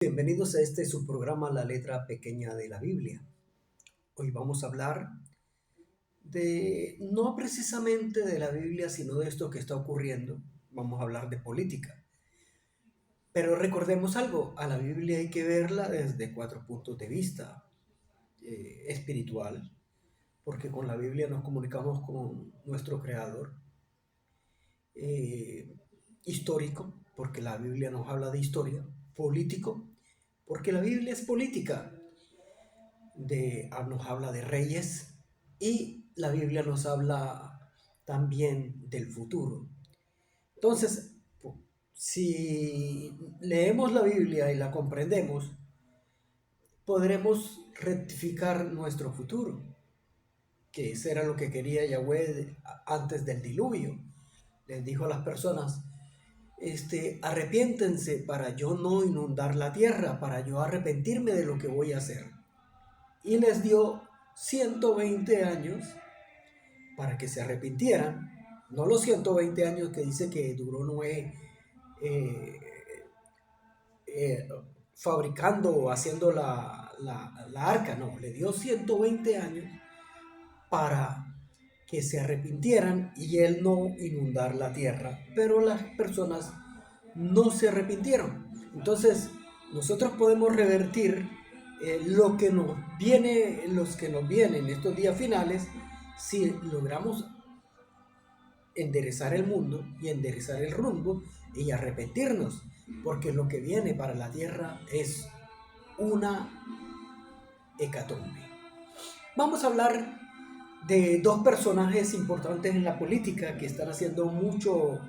Bienvenidos a este su programa La letra pequeña de la Biblia. Hoy vamos a hablar de, no precisamente de la Biblia, sino de esto que está ocurriendo. Vamos a hablar de política. Pero recordemos algo, a la Biblia hay que verla desde 4 puntos de vista. Espiritual, porque con la Biblia nos comunicamos con nuestro Creador. eh, Histórico, porque la Biblia nos habla de historia. Político, porque la Biblia es política. Nos habla de reyes y la Biblia nos habla también del futuro. Entonces, si leemos la Biblia y la comprendemos, podremos rectificar nuestro futuro, que eso era lo que quería Yahweh antes del diluvio. Les dijo a las personas, arrepiéntense para yo no inundar la tierra, para yo arrepentirme de lo que voy a hacer. Y les dio 120 años para que se arrepintieran, no los 120 años que dice que duró Noé eh, eh, fabricando o haciendo la arca, no, le dio 120 años para que se arrepintieran y él no inundar la tierra, pero las personas no se arrepintieron. Entonces, nosotros podemos revertir lo que nos viene, los que nos vienen estos días finales, si logramos enderezar el mundo y enderezar el rumbo y arrepentirnos, porque lo que viene para la tierra es una hecatombe. Vamos a hablar de dos personajes importantes en la política que están haciendo mucho,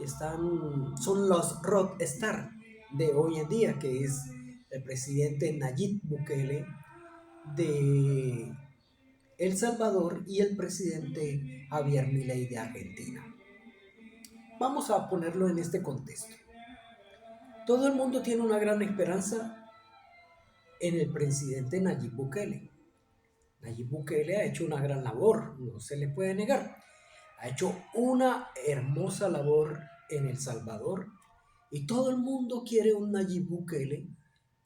son los rockstar de hoy en día, que es el presidente Nayib Bukele de El Salvador y el presidente Javier Milei de Argentina. Vamos a ponerlo en este contexto. Todo el mundo tiene una gran esperanza en el presidente Nayib Bukele. Nayib Bukele ha hecho una gran labor, no se le puede negar. Ha hecho una hermosa labor en El Salvador y todo el mundo quiere un Nayib Bukele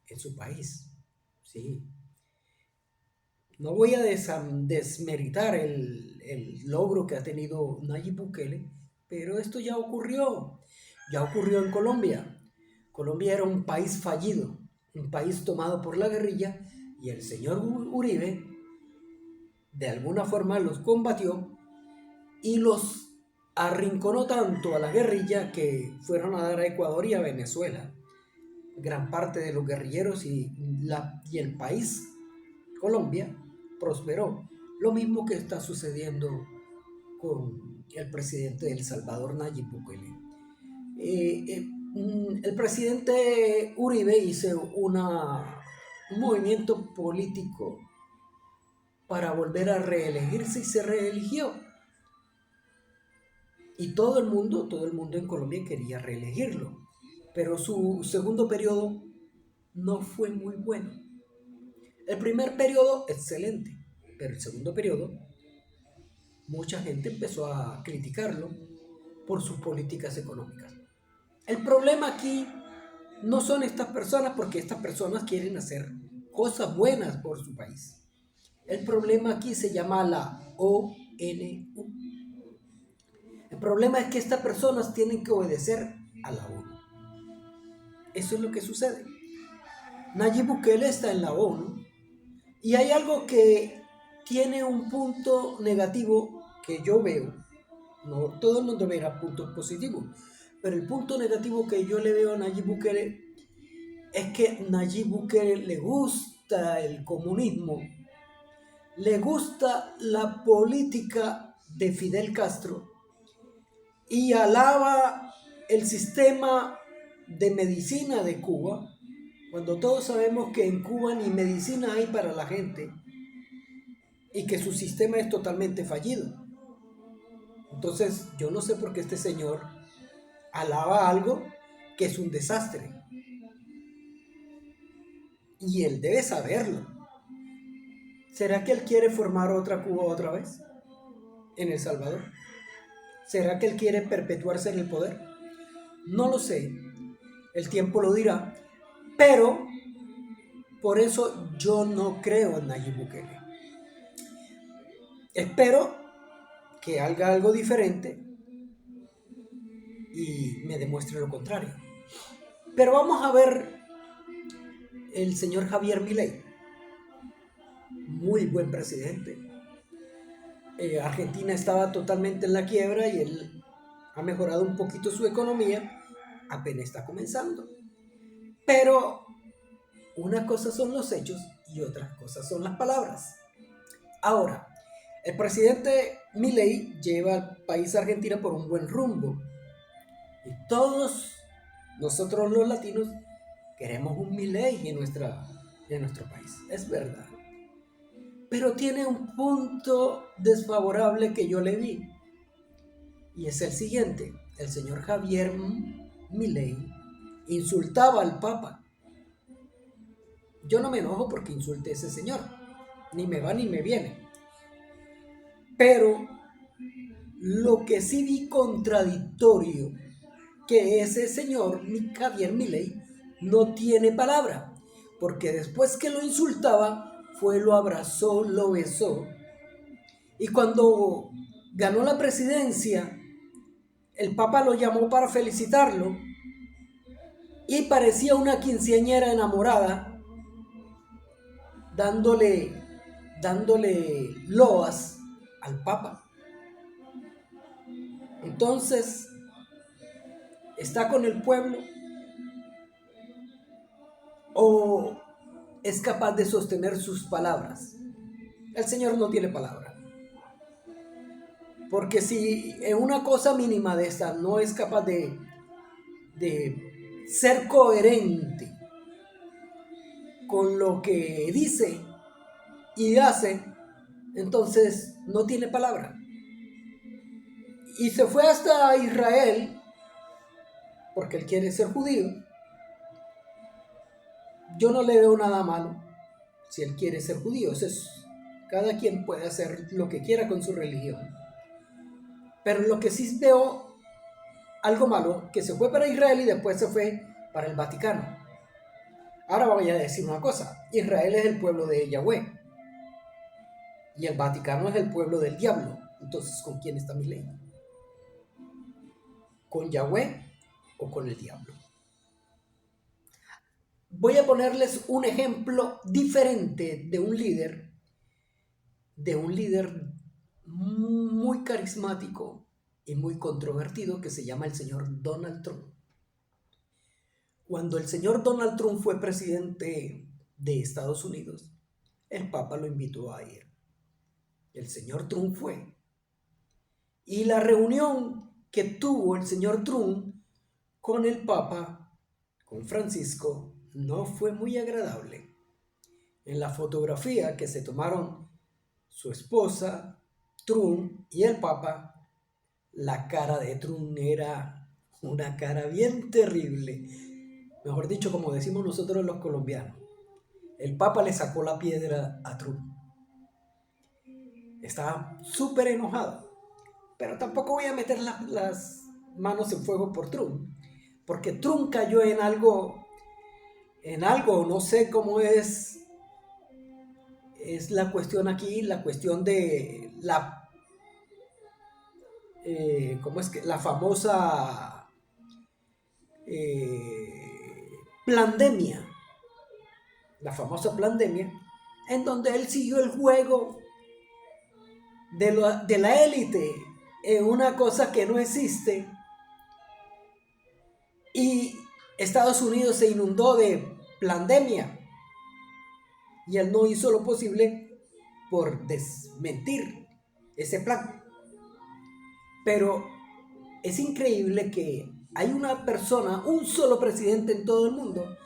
en su país. Sí. No voy a desmeritar el logro que ha tenido Nayib Bukele, pero esto ya ocurrió. Ya ocurrió en Colombia. Colombia era un país fallido, un país tomado por la guerrilla y el señor Uribe de alguna forma los combatió y los arrinconó tanto a la guerrilla que fueron a dar a Ecuador y a Venezuela. Gran parte de los guerrilleros y el país, Colombia, prosperó. Lo mismo que está sucediendo con el presidente de El Salvador, Nayib Bukele. El presidente Uribe hizo un movimiento político para volver a reelegirse y se reeligió. Y todo el mundo en Colombia quería reelegirlo. Pero su segundo periodo no fue muy bueno. El primer periodo, excelente. Pero el segundo periodo, mucha gente empezó a criticarlo por sus políticas económicas. El problema aquí no son estas personas, porque estas personas quieren hacer cosas buenas por su país. El problema aquí se llama la ONU. El problema es que estas personas tienen que obedecer a la ONU. Eso es lo que sucede. Nayib Bukele está en la ONU y hay algo que tiene un punto negativo que yo veo. No todo el mundo verá puntos positivos, pero el punto negativo que yo le veo a Nayib Bukele es que Nayib Bukele le gusta el comunismo, le gusta la política de Fidel Castro y alaba el sistema de medicina de Cuba, cuando todos sabemos que en Cuba ni medicina hay para la gente y que su sistema es totalmente fallido. Entonces, yo no sé por qué este señor alaba algo que es un desastre. Y él debe saberlo. ¿Será que él quiere formar otra Cuba otra vez? ¿En El Salvador? ¿Será que él quiere perpetuarse en el poder? No lo sé. El tiempo lo dirá. Pero por eso yo no creo en Nayib Bukele. Espero que haga algo diferente y me demuestre lo contrario. Pero vamos a ver el señor Javier Milei, muy buen presidente. Argentina estaba totalmente en la quiebra y él ha mejorado un poquito su economía, apenas está comenzando. Pero una cosa son los hechos y otras cosas son las palabras. Ahora, el presidente Milei lleva al país Argentina por un buen rumbo. Y todos nosotros los latinos queremos un Milei en nuestro país. Es verdad. Pero tiene un punto desfavorable que yo le vi. Y es el siguiente. El señor Javier Milei insultaba al Papa. Yo no me enojo porque insulte a ese señor. Ni me va ni me viene. Pero lo que sí vi contradictorio, que ese señor Javier Milei no tiene palabra. Porque después que lo insultaba, lo abrazó, lo besó. Y cuando ganó la presidencia, el Papa lo llamó para felicitarlo y parecía una quinceañera enamorada dándole loas al Papa. Entonces, ¿está con el pueblo o es capaz de sostener sus palabras? El Señor no tiene palabra. Porque si en una cosa mínima de esta no es capaz de ser coherente con lo que dice y hace, entonces no tiene palabra. Y se fue hasta Israel, porque él quiere ser judío. Yo no le veo nada malo si él quiere ser judío. Cada quien puede hacer lo que quiera con su religión. Pero lo que sí veo algo malo, que se fue para Israel y después se fue para el Vaticano. Ahora voy a decir una cosa. Israel es el pueblo de Yahweh. Y el Vaticano es el pueblo del diablo. Entonces, ¿con quién está Milei? ¿Con Yahweh o con el diablo? Voy a ponerles un ejemplo diferente de un líder muy carismático y muy controvertido que se llama el señor Donald Trump. Cuando el señor Donald Trump fue presidente de Estados Unidos, el Papa lo invitó a ir. El señor Trump fue. Y la reunión que tuvo el señor Trump con el Papa, con Francisco, no fue muy agradable. En la fotografía que se tomaron su esposa, Trump y el Papa, la cara de Trump era una cara bien terrible. Mejor dicho, como decimos nosotros los colombianos, el Papa le sacó la piedra a Trump. Estaba súper enojado. Pero tampoco voy a meter las manos en fuego por Trump. Porque Trump cayó en algo, no sé cómo es la cuestión aquí, la cuestión de ¿cómo es que? La famosa pandemia. La famosa pandemia, en donde él siguió el juego de la élite en una cosa que no existe. Y Estados Unidos se inundó de pandemia. Y él no hizo lo posible por desmentir ese plan. Pero es increíble que hay una persona, un solo presidente en todo el mundo,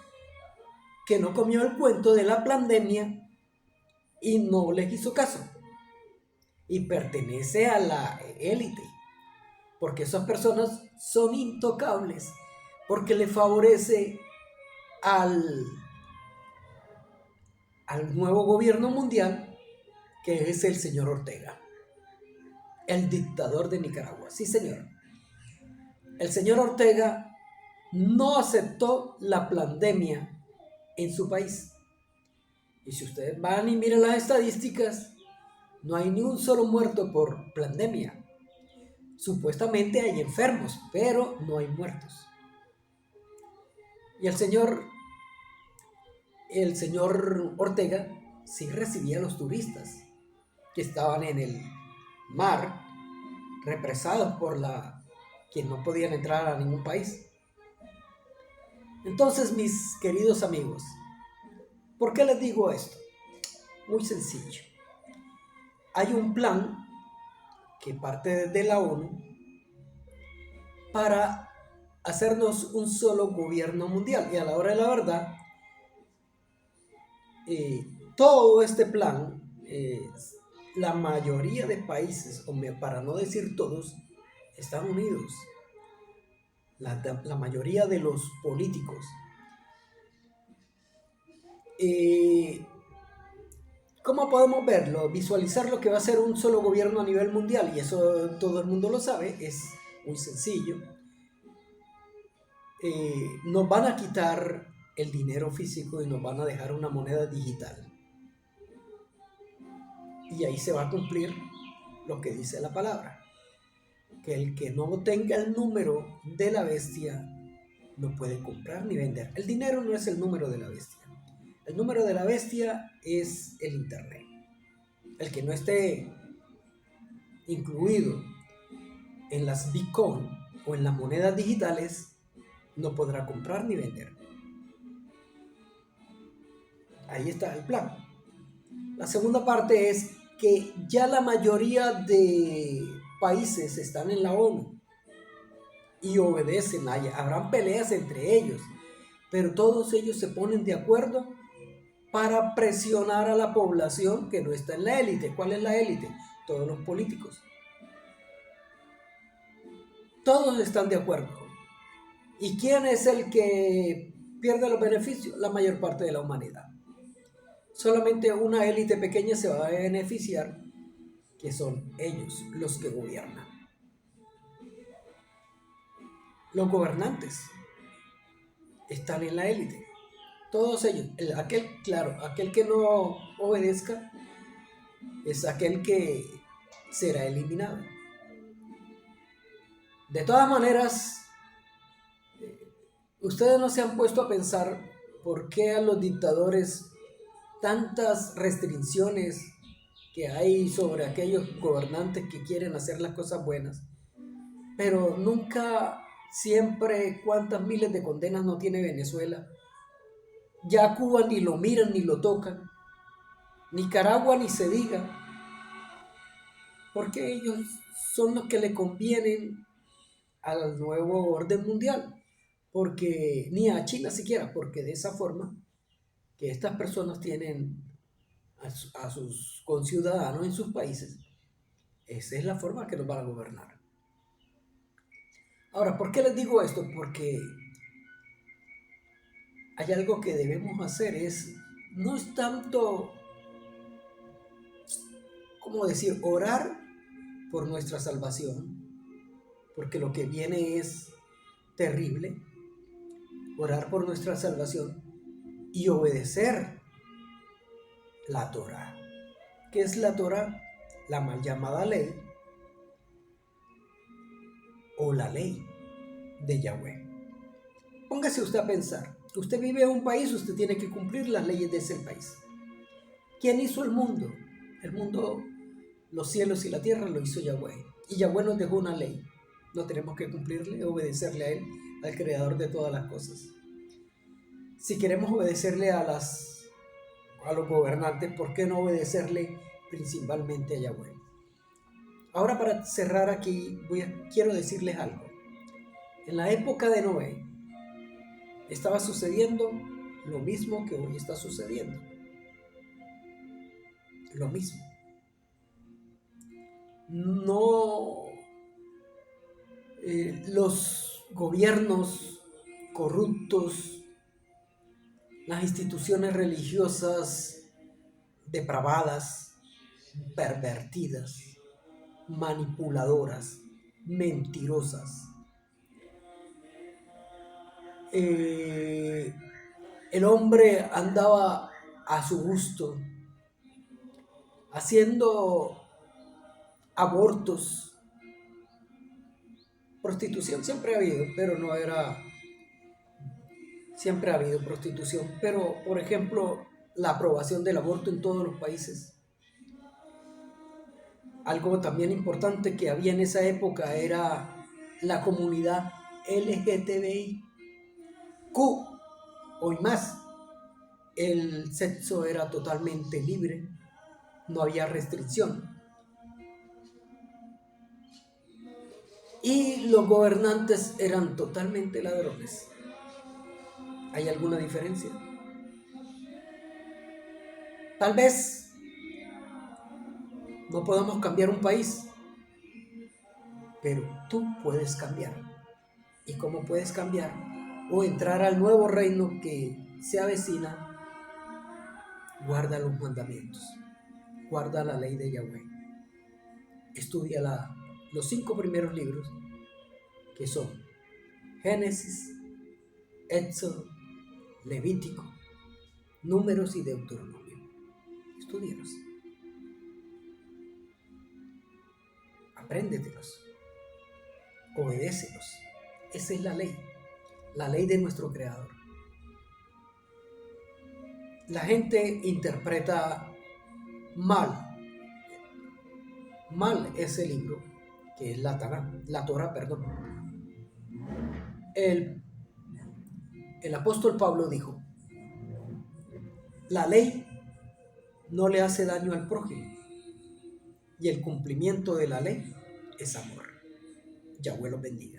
que no comió el cuento de la pandemia y no les hizo caso. Y pertenece a la élite. Porque esas personas son intocables. Porque le favorece al nuevo gobierno mundial, que es el señor Ortega, el dictador de Nicaragua. Sí, señor. El señor Ortega no aceptó la pandemia en su país. Y si ustedes van y miran las estadísticas, no hay ni un solo muerto por pandemia. Supuestamente hay enfermos, pero no hay muertos. Y el señor Ortega sí recibía a los turistas que estaban en el mar, represados por que no podían entrar a ningún país. Entonces, mis queridos amigos, ¿por qué les digo esto? Muy sencillo. Hay un plan que parte de la ONU para hacernos un solo gobierno mundial. Y a la hora de la verdad, todo este plan, la mayoría de países, o para no decir todos, están unidos. La mayoría de los políticos. ¿Cómo podemos verlo? Visualizar lo que va a ser un solo gobierno a nivel mundial, y eso todo el mundo lo sabe, es muy sencillo. Nos van a quitar el dinero físico y nos van a dejar una moneda digital. Y ahí se va a cumplir lo que dice la palabra, que el que no tenga el número de la bestia no puede comprar ni vender. El dinero no es el número de la bestia. El número de la bestia es el internet. El que no esté incluido en las Bitcoin o en las monedas digitales no podrá comprar ni vender. Ahí está el plan. La segunda parte es que ya la mayoría de países están en la ONU y obedecen. Habrán peleas entre ellos, pero todos ellos se ponen de acuerdo para presionar a la población que no está en la élite. ¿Cuál es la élite? Todos los políticos. Todos están de acuerdo. ¿Y quién es el que pierde los beneficios? La mayor parte de la humanidad. Solamente una élite pequeña se va a beneficiar, que son ellos los que gobiernan. Los gobernantes están en la élite. Todos ellos. Aquel que no obedezca es aquel que será eliminado. De todas maneras, ustedes no se han puesto a pensar por qué a los dictadores tantas restricciones que hay sobre aquellos gobernantes que quieren hacer las cosas buenas, pero nunca, siempre, cuántas miles de condenas no tiene Venezuela. Ya Cuba ni lo miran ni lo tocan, Nicaragua ni se diga, porque ellos son los que le convienen al nuevo orden mundial, porque ni a China siquiera, porque de esa forma que estas personas tienen a sus conciudadanos en sus países, esa es la forma que los van a gobernar. Ahora, ¿por qué les digo esto? Porque hay algo que debemos hacer, no es tanto, ¿cómo decir?, orar por nuestra salvación, porque lo que viene es terrible. Orar por nuestra salvación y obedecer la Torá. ¿Qué es la Torá? La mal llamada ley o la ley de Yahweh. Póngase usted a pensar. Usted vive en un país, usted tiene que cumplir las leyes de ese país. ¿Quién hizo el mundo? El mundo, los cielos y la tierra lo hizo Yahweh. Y Yahweh nos dejó una ley. No tenemos que cumplirle, obedecerle a Él, al creador de todas las cosas. Si queremos obedecerle a los gobernantes, ¿por qué no obedecerle principalmente a Yahweh? Ahora, para cerrar aquí, quiero decirles algo. En la época de Noé estaba sucediendo lo mismo que hoy está sucediendo. Lo mismo. No, los gobiernos corruptos, las instituciones religiosas depravadas, pervertidas, manipuladoras, mentirosas, El hombre andaba a su gusto, haciendo abortos. Prostitución siempre ha habido, pero no era, siempre ha habido prostitución. Pero, por ejemplo, la aprobación del aborto en todos los países. Algo también importante que había en esa época era la comunidad LGTBIQ o más. El sexo era totalmente libre, no había restricción. Y los gobernantes eran totalmente ladrones. ¿Hay alguna diferencia? Tal vez no podamos cambiar un país, pero tú puedes cambiar. ¿Y cómo puedes cambiar? O entrar al nuevo reino que se avecina. Guarda los mandamientos, guarda la ley de Yahweh. Estudia los 5 primeros libros, que son Génesis, Éxodo, Levítico, Números y Deuteronomio. Estúdialos, apréndetelos, obedécelos. Esa es la ley de nuestro Creador. La gente interpreta mal ese libro, que es la Torá, perdón. El apóstol Pablo dijo, la ley no le hace daño al prójimo y el cumplimiento de la ley es amor. Yahweh los bendiga.